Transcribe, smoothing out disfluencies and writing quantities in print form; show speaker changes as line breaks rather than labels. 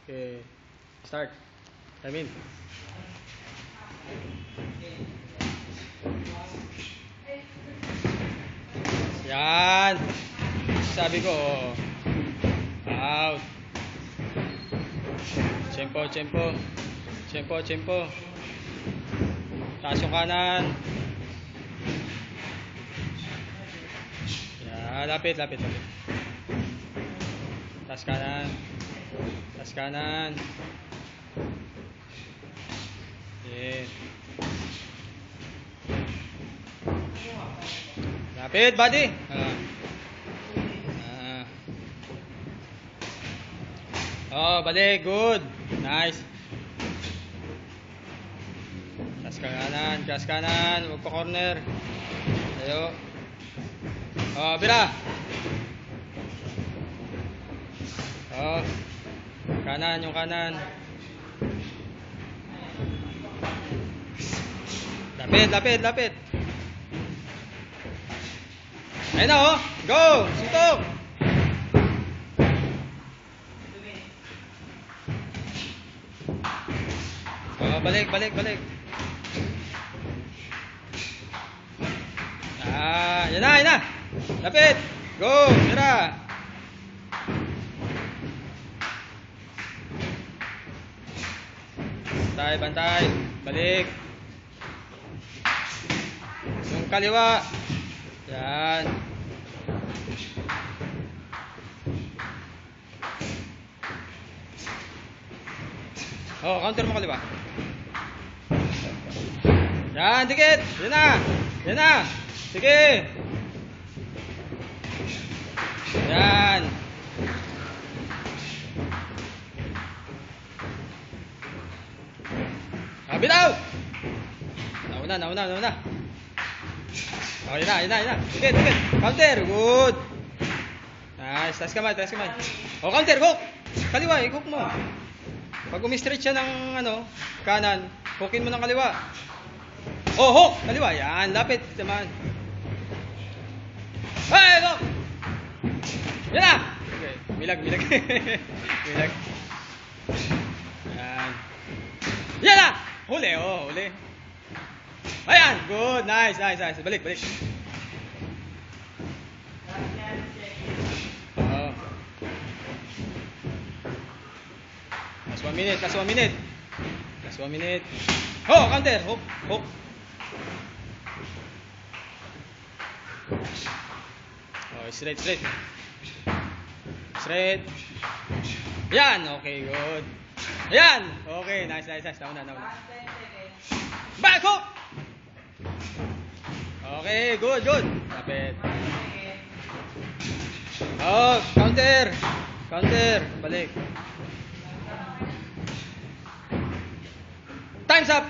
Okay. Start. I mean. Yan. Sabi ko, oh. Out. Tempo, tempo. Tempo, tempo. Taas yung kanan. Yan, lapit, lapit, lapit. Taas kanan. Taas kanan. Yeah. Lapit, body. Oh, balik. Good. Nice. Taas kanan. Taas kanan. Huwag pa corner. Tayo. Oh, bira. Oh. Kanan, yung kanan. Lapit, lapit, lapit. Ayun na, oh. Go. Suntok. Oh, balik, balik, balik. Yan na, yan na. Lapit. Go. Tira. Bantay, bantay. Balik. Yung kaliwa. Yan. Oh, counter mo kaliwa. Yan, dikit. Yan na. Yan na. Sige. Yan. Bitaw. Nauna, nauna, nauna. Oh, yan na, yan na, yan na. Dikit, dikit. Counter. Good. Nice. Taas kamay, taas kamay. Oh, counter. Hook. Kaliwa, i-hook mo. Pag umi-stretch siya ng kanan, hookin mo ng kaliwa. Oh, hook! Kaliwa. Yan, lapit. Tamaan. Hey, go! Yan na! Okay. Milag, milag. Milag. Yan. Yan na! Huli, oh, huli. Ayan, good. Nice, nice, nice. Balik, balik. Oh. Last 1 minute, last 1 minute. Last 1 minute. Oh, counter. Hook, hook. Oh, straight, straight. Straight. Yan, okay, good. Yan, okay, nice, nice, nice. Nauna, nauna. Back hook. Okay, good, good. Lapit. Oh, counter. Counter. Balik. Time's up.